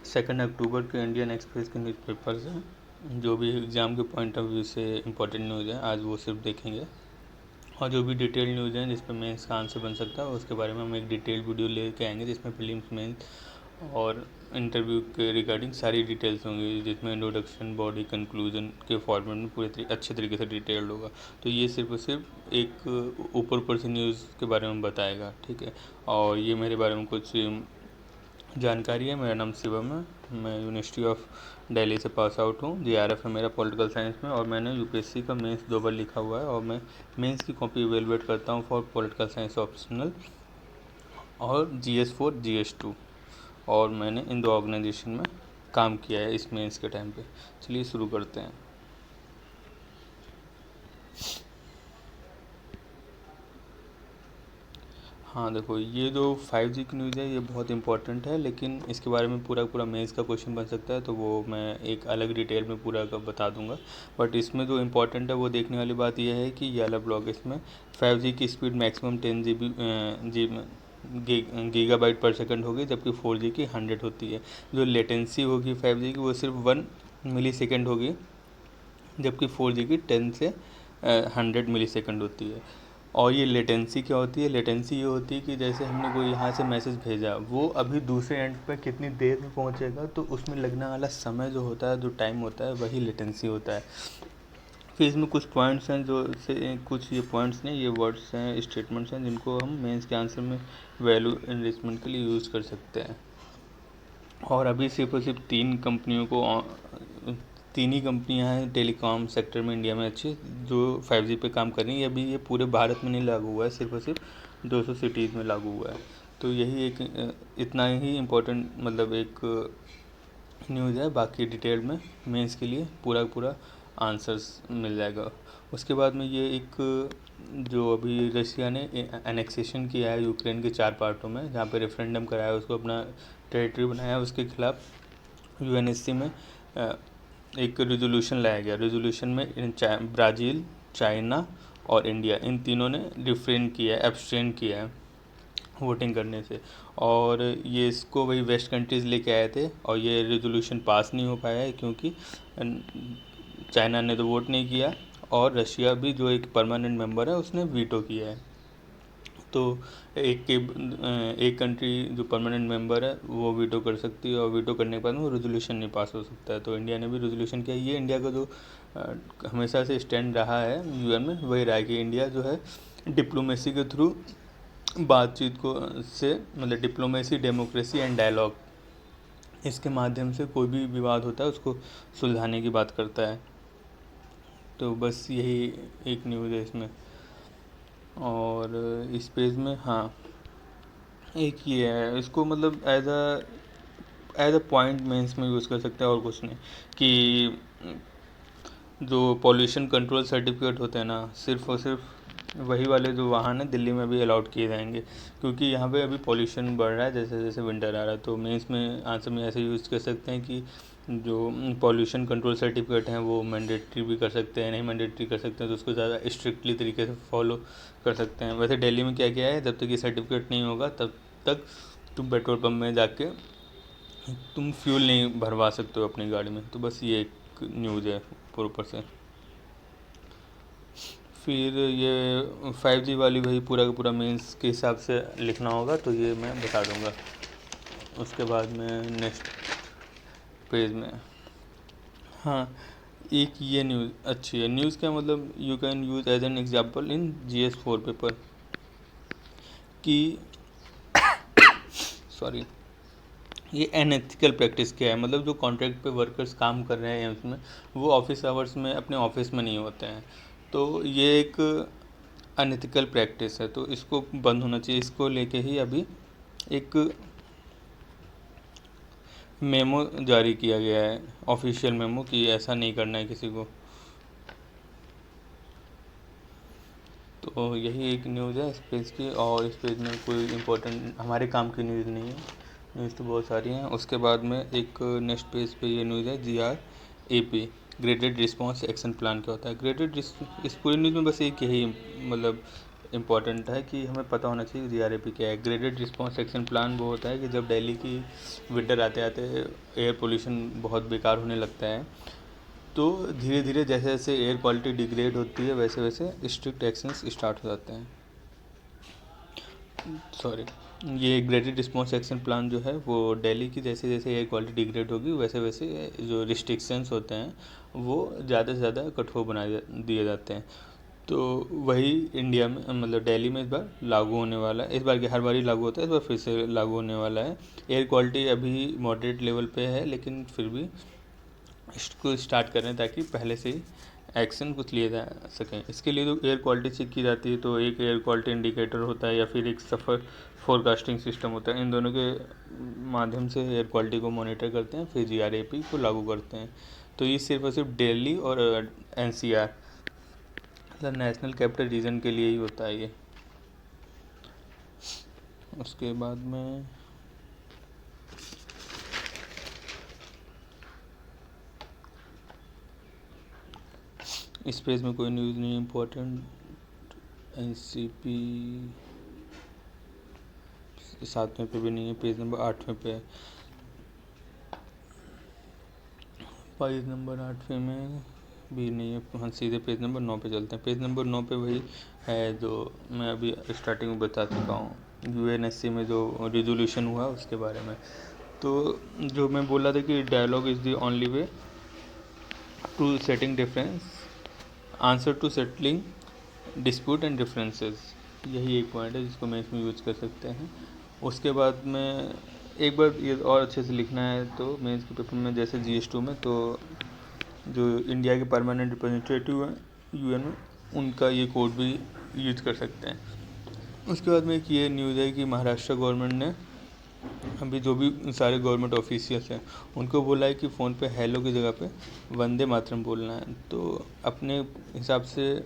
2 अक्टूबर के Indian express के newspaper से जो भी एग्ज़ाम के पॉइंट ऑफ व्यू से इम्पोर्टेंट न्यूज़ है आज वो सिर्फ देखेंगे, और जो भी डिटेल न्यूज़ हैं जिस पर मेंस का आंसर बन सकता है उसके बारे में हम एक डिटेल वीडियो लेके आएंगे जिसमें प्रीलिम्स, मेंस और इंटरव्यू के रिगार्डिंग सारी डिटेल्स होंगी, जिसमें इंट्रोडक्शन, बॉडी, कंक्लूजन के फॉर्मेट में पूरे अच्छे तरीके से डिटेल्ड होगा। तो ये सिर्फ और सिर्फ एक ऊपर ऊपर से न्यूज़ के बारे में बताएगा, ठीक है। और ये मेरे बारे में कुछ जानकारी है। मेरा नाम शिवम है, मैं यूनिवर्सिटी ऑफ दिल्ली से पास आउट हूँ। जीआरएफ है मेरा पॉलिटिकल साइंस में, और मैंने यूपीएससी का मेंस 2 बार लिखा हुआ है, और मैं मेंस की कॉपी इवेलुएट करता हूँ फॉर पॉलिटिकल साइंस ऑप्शनल और GS4 GS2, और मैंने इन 2 ऑर्गेनाइजेशन में काम किया है इस मेंस के टाइम पे। चलिए शुरू करते हैं। हाँ देखो, ये जो 5G की न्यूज़ है ये बहुत इंपॉर्टेंट है, लेकिन इसके बारे में पूरा मेंस का क्वेश्चन बन सकता है, तो वो मैं एक अलग डिटेल में पूरा का बता दूंगा। बट इसमें जो इम्पोर्टेंट है वो देखने वाली बात यह है कि ये वाला ब्लॉग, इसमें 5G की स्पीड मैक्सिमम 10 गीगाबाइट पर सेकंड होगी, जबकि 4G की 100 होती है। जो लेटेंसी होगी 5G की वो सिर्फ 1 मिली सेकेंड होगी, जबकि 4G की 10 से 100 मिली सेकेंड होती है। और ये लेटेंसी क्या होती है? लेटेंसी ये होती है कि जैसे हमने कोई यहाँ से मैसेज भेजा, वो अभी दूसरे एंड पे कितनी देर में पहुँचेगा, तो उसमें लगने वाला समय जो होता है, जो टाइम होता है, वही लेटेंसी होता है। फिर इसमें कुछ पॉइंट्स हैं जो से कुछ ये पॉइंट्स नहीं, ये वर्ड्स हैं, स्टेटमेंट्स हैं जिनको हम मेंस के आंसर में वैल्यू एनरिचमेंट के लिए यूज़ कर सकते हैं। और अभी सिर्फ और सिर्फ 3 ही कंपनियां हैं टेलीकॉम सेक्टर में इंडिया में अच्छी, जो 5G पे काम कर रही हैं। अभी ये पूरे भारत में नहीं लागू हुआ है, सिर्फ और सिर्फ 200 सिटीज़ में लागू हुआ है। तो यही एक इतना ही इम्पोर्टेंट मतलब एक न्यूज़ है। बाकी डिटेल में मेंस के लिए पूरा आंसर्स मिल जाएगा। उसके बाद में ये एक जो अभी रशिया ने एनेक्सेशन किया है यूक्रेन के 4 पार्टों में, जहाँ पे रेफरेंडम कराया, उसको अपना टेरिटरी बनाया, उसके खिलाफ यूएनएससी में एक रेजोल्यूशन लाया गया। रेजोल्यूशन में ब्राज़ील, चाइना और इंडिया, इन तीनों ने रिफ्रेन किया है, एब्सटेन किया है वोटिंग करने से। और ये इसको वही वेस्ट कंट्रीज़ लेके आए थे, और ये रेजोल्यूशन पास नहीं हो पाया है क्योंकि चाइना ने तो वोट नहीं किया, और रशिया भी जो एक परमानेंट मेंबर है उसने वीटो किया है। तो एक कंट्री जो परमानेंट मेंबर है वो वीटो कर सकती है, और वीटो करने के बाद वो रेजोल्यूशन नहीं पास हो सकता है। तो इंडिया ने भी रेजोल्यूशन किया। ये इंडिया का जो हमेशा से स्टैंड रहा है यूएन में, वही रहा है कि इंडिया जो है डिप्लोमेसी के थ्रू बातचीत को से मतलब डिप्लोमेसी, डेमोक्रेसी एंड डायलॉग, इसके माध्यम से कोई भी विवाद होता है उसको सुलझाने की बात करता है। तो बस यही एक न्यूज़ है इसमें। और इस पेज में हाँ एक ये है, इसको मतलब एज अ पॉइंट मेंस में यूज़ कर सकते हैं और कुछ नहीं, कि जो पॉल्यूशन कंट्रोल सर्टिफिकेट होते हैं ना, सिर्फ और सिर्फ वही वाले जो वाहन है दिल्ली में भी अलाउड किए जाएंगे, क्योंकि यहाँ पे अभी पॉल्यूशन बढ़ रहा है जैसे जैसे विंटर आ रहा है। तो मेंस में आंसर में ऐसे यूज़ कर सकते हैं कि जो पॉल्यूशन कंट्रोल सर्टिफिकेट हैं वो मैंडेटरी भी कर सकते हैं, नहीं मैंडेटरी कर सकते हैं तो उसको ज़्यादा स्ट्रिक्टली तरीके से फॉलो कर सकते हैं। वैसे दिल्ली में क्या किया है, जब तक ये सर्टिफिकेट नहीं होगा तब तक तुम पेट्रोल पंप में जाके तुम फ्यूल नहीं भरवा सकते हो अपनी गाड़ी में। तो बस ये एक न्यूज़ है ऊपर से। फिर ये 5G वाली वही पूरा का पूरा मेंस के हिसाब से लिखना होगा, तो ये मैं बता दूंगा। उसके बाद में नेक्स्ट पेज में हाँ एक ये न्यूज़ अच्छी है। न्यूज़ का मतलब you can use as an example in GS4 paper कि सॉरी, ये अनएथिकल प्रैक्टिस क्या है, मतलब जो कॉन्ट्रैक्ट पे वर्कर्स काम कर रहे हैं उसमें, वो ऑफिस आवर्स में अपने ऑफिस में नहीं होते हैं। तो ये एक अनएथिकल प्रैक्टिस है, तो इसको बंद होना चाहिए। इसको लेके ही अभी एक मेमो जारी किया गया है, ऑफिशियल मेमो, कि ऐसा नहीं करना है किसी को। तो यही एक न्यूज़ है इस पेज की, और इस पेज में कोई इम्पोर्टेंट हमारे काम की न्यूज़ नहीं है, न्यूज़ तो बहुत सारी हैं। उसके बाद में एक नेक्स्ट पेज पे ये न्यूज़ है GRAP, graded response action plan क्या होता है। इस पूरी न्यूज़ में बस एक यही मतलब इम्पॉर्टेंट है कि हमें पता होना चाहिए जीआरएपी क्या है। ग्रेडेड रिस्पॉन्स एक्शन प्लान वो होता है कि जब दिल्ली की विंटर आते आते एयर पोल्यूशन बहुत बेकार होने लगता है, तो धीरे धीरे जैसे जैसे एयर क्वालिटी डिग्रेड होती है वैसे वैसे स्ट्रिक्ट एक्शंस स्टार्ट हो जाते हैं। सॉरी, ये ग्रेडेड रिस्पॉन्स एक्शन प्लान जो है वो दिल्ली की जैसे जैसे एयर क्वालिटी डिग्रेड होगी वैसे वैसे जो रिस्ट्रिक्शंस होते हैं वो ज़्यादा से ज़्यादा कठोर बना दिए जाते हैं। तो वही इंडिया में मतलब दिल्ली में इस बार लागू होने वाला है। इस बार के हर बार ही लागू होता है, इस बार फिर से लागू होने वाला है। एयर क्वालिटी अभी मॉडरेट लेवल पे है, लेकिन फिर भी इसको स्टार्ट कर रहे हैं ताकि पहले से ही एक्शन कुछ लिए जा सकें। इसके लिए तो एयर क्वालिटी चेक की जाती है, तो एक एयर क्वालिटी इंडिकेटर होता है या फिर एक सफ़र फोरकास्टिंग सिस्टम होता है। इन दोनों के माध्यम से एयर क्वालिटी को मॉनिटर करते हैं, फिर जीआरएपी को लागू करते हैं। तो ये सिर्फ और सिर्फ दिल्ली और एनसीआर मतलब नेशनल कैपिटल रीजन के लिए ही होता है ये। उसके बाद में इस पेज में कोई न्यूज़ नहीं इम्पोर्टेंट। एनसीपी 7वें पे भी नहीं है, पेज नंबर 8वें पे है। पेज नंबर 8वें में भी नहीं है। हम सीधे पेज नंबर 9 पे चलते हैं। पेज नंबर 9 पे वही है जो मैं अभी स्टार्टिंग में बता चुका हूँ, यूएनएससी में जो रिजोल्यूशन हुआ उसके बारे में। तो जो मैं बोला था कि dialogue is the only way to setting difference, answer to settling dispute and differences, यही एक पॉइंट है जिसको मैं इसमें यूज़ कर सकते हैं। उसके बाद में एक बार ये और अच्छे से लिखना है तो मेंस के पेपर में, जैसे GS2 में, तो जो इंडिया के परमानेंट रिप्रेजेंटेटिव हैं यूएन में, उनका ये कोड भी यूज कर सकते हैं। उसके बाद में एक ये न्यूज़ है कि महाराष्ट्र गवर्नमेंट ने अभी जो भी सारे गवर्नमेंट ऑफिशियल्स हैं उनको बोला है कि फ़ोन पे हेलो की जगह पे वंदे मातरम बोलना है। तो अपने हिसाब से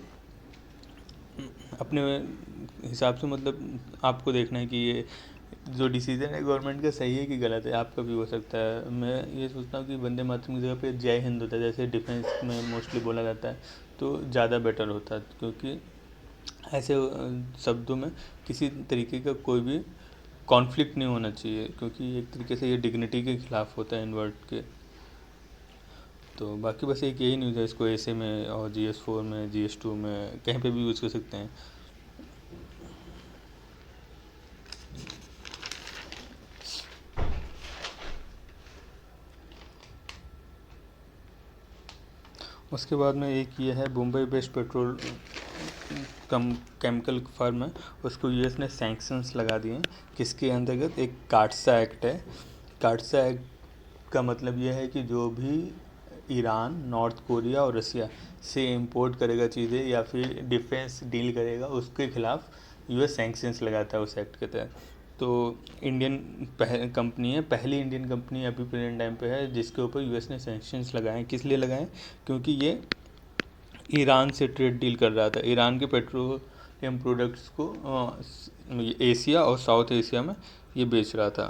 मतलब आपको देखना है कि ये जो डिसीजन है गवर्नमेंट का सही है कि गलत है। आपका भी हो सकता है। मैं ये सोचता हूँ कि वंदे मातरम की जगह पे जय हिंद होता है, जैसे डिफेंस में मोस्टली बोला जाता है, तो ज़्यादा बेटर होता है, क्योंकि ऐसे शब्दों में किसी तरीके का कोई भी कॉन्फ्लिक्ट नहीं होना चाहिए, क्योंकि एक तरीके से ये डिग्निटी के खिलाफ होता है इन वर्ड के। तो बाकी बस एक यही न्यूज़ है, इसको ऐसे में और GS4 में, GS2 में कहीं पे भी यूज़ कर सकते हैं। उसके बाद में एक ये है, Mumbai based petrol chemical firm है, उसको यूएस ने सैंक्शंस लगा दिए हैं। किसके अंतर्गत? एक काटसा एक्ट है। काटसा एक्ट का मतलब यह है कि जो भी ईरान, नॉर्थ कोरिया और रसिया से इंपोर्ट करेगा चीज़ें या फिर डिफेंस डील करेगा, उसके खिलाफ यूएस सैंक्शंस लगाता है उस एक्ट के तहत। तो इंडियन कंपनी है, पहली इंडियन कंपनी अभी प्रेजेंट टाइम पे है जिसके ऊपर यूएस ने सैंक्शंस लगाए। किस लिए लगाए? क्योंकि ये ईरान से ट्रेड डील कर रहा था। ईरान के पेट्रोलियम प्रोडक्ट्स को एशिया और साउथ एशिया में ये बेच रहा था।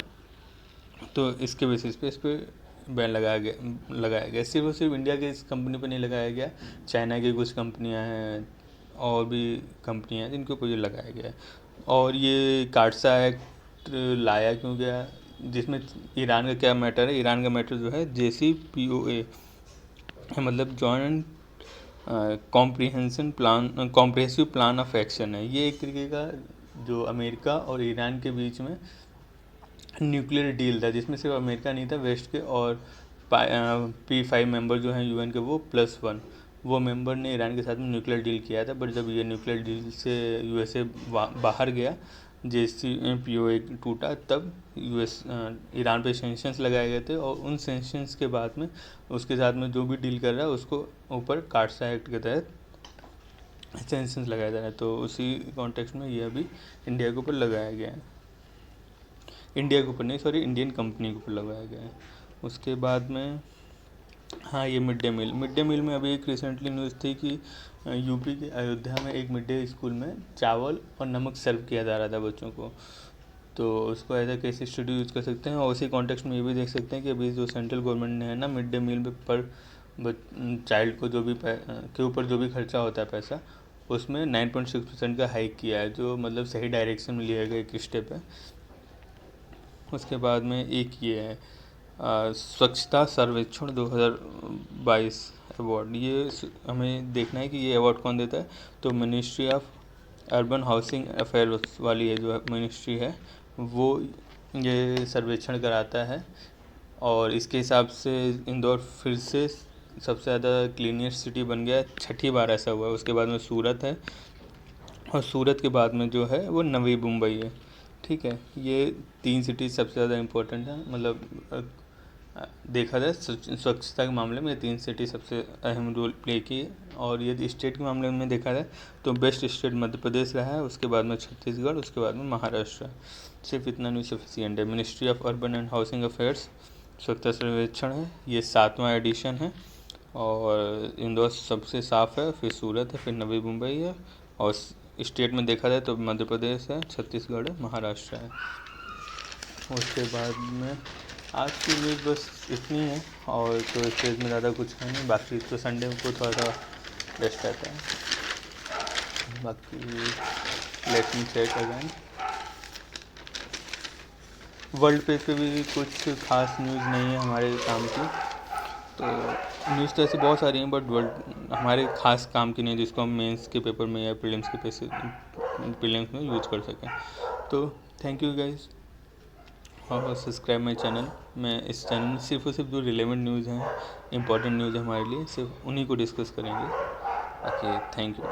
तो इसके बेसिस पे इस पर बैन लगाया गया। सिर्फ और सिर्फ इंडिया के इस कंपनी पर नहीं लगाया गया, चाइना की कुछ कंपनियां हैं और भी कंपनियां हैं जिनके ऊपर ये लगाया गया है। और ये काटसा एक्ट लाया क्यों गया? जिसमें ईरान का क्या मैटर है? ईरान का मैटर जो है JCPOA, मतलब joint comprehensive plan of action है। ये एक तरीके का जो अमेरिका और ईरान के बीच में न्यूक्लियर डील था, जिसमें सिर्फ अमेरिका नहीं था, वेस्ट के और P5 मेंबर जो हैं यूएन के वो +1 वो मेंबर ने ईरान के साथ में न्यूक्लियर डील किया था। बट जब ये न्यूक्लियर डील से यूएसए बाहर गया, JCPOA टूटा, तब ईरान पे सेंक्शंस लगाए गए थे। और उन सेंक्शंस के बाद में उसके साथ में जो भी डील कर रहा है उसको ऊपर काटसा एक्ट के तहत सेंक्शंस लगाया जा रहा है। तो उसी कॉन्टेक्स्ट में ये अभी इंडिया के ऊपर लगाया गया है। इंडिया के ऊपर नहीं, सॉरी, इंडियन कंपनी के ऊपर लगाया गया है। उसके बाद में हाँ, ये मिड डे मील में अभी एक रिसेंटली न्यूज़ थी कि यूपी के अयोध्या में एक मिड डे स्कूल में चावल और नमक सर्व किया जा रहा था बच्चों को। तो उसको as a case study use कर सकते हैं। और उसी कॉन्टेक्स्ट में ये भी देख सकते हैं कि अभी जो सेंट्रल गवर्नमेंट ने है ना, मिड डे मील में पर चाइल्ड को जो भी के ऊपर जो भी खर्चा होता है पैसा, उसमें 9.6% का हाइक किया है, जो मतलब सही डायरेक्शन में लिया गया एक स्टेप है। उसके बाद में एक ये है स्वच्छता सर्वेक्षण 2022 अवार्ड। ये हमें देखना है कि ये अवार्ड कौन देता है, तो ministry of urban housing affairs वाली है जो मिनिस्ट्री है, वो ये सर्वेक्षण कराता है। और इसके हिसाब से इंदौर फिर से सबसे ज़्यादा क्लीनियस्ट सिटी बन गया, छठी बार ऐसा हुआ है। उसके बाद में सूरत है, और सूरत के बाद में जो है वो नवी मुंबई है। ठीक है, ये 3 सिटी सबसे ज़्यादा इम्पोर्टेंट है, मतलब देखा जाए स्वच्छता के मामले में ये 3 सिटी सबसे अहम रोल प्ले की है। और यदि स्टेट के मामले में देखा जाए तो बेस्ट स्टेट मध्य प्रदेश रहा है, उसके बाद में छत्तीसगढ़, उसके बाद में महाराष्ट्र। सिर्फ इतना नहीं सफिशियंट है। Ministry of urban and housing affairs स्वच्छता सर्वेक्षण है, ये 7वां एडिशन है। और इंदौर सबसे साफ़ है, फिर सूरत है, फिर नवी मुंबई है, और स्टेट में देखा जाए तो मध्य प्रदेश है, छत्तीसगढ़ है, महाराष्ट्र है। उसके बाद में आज की न्यूज़ बस इतनी है, और तो स्टेज में ज़्यादा कुछ है नहीं। बाकी तो संडे को थोड़ा सा रेस्ट रहता है। बाकी let me check again. World page पे भी कुछ खास न्यूज़ नहीं है हमारे काम की, तो न्यूज़ तो ऐसी बहुत सारी हैं, बट वर्ल्ड हमारे खास काम की नहीं जिसको हम मेंस के पेपर में या प्रीलिम्स में यूज कर सकें। तो थैंक यू गाइस, और सब्सक्राइब माई चैनल। मैं इस चैनल में सिर्फ और सिर्फ जो रिलेवेंट न्यूज़ हैं, इंपॉर्टेंट न्यूज़ है हमारे लिए, सिर्फ उन्हीं को डिस्कस करेंगे। Okay, thank you.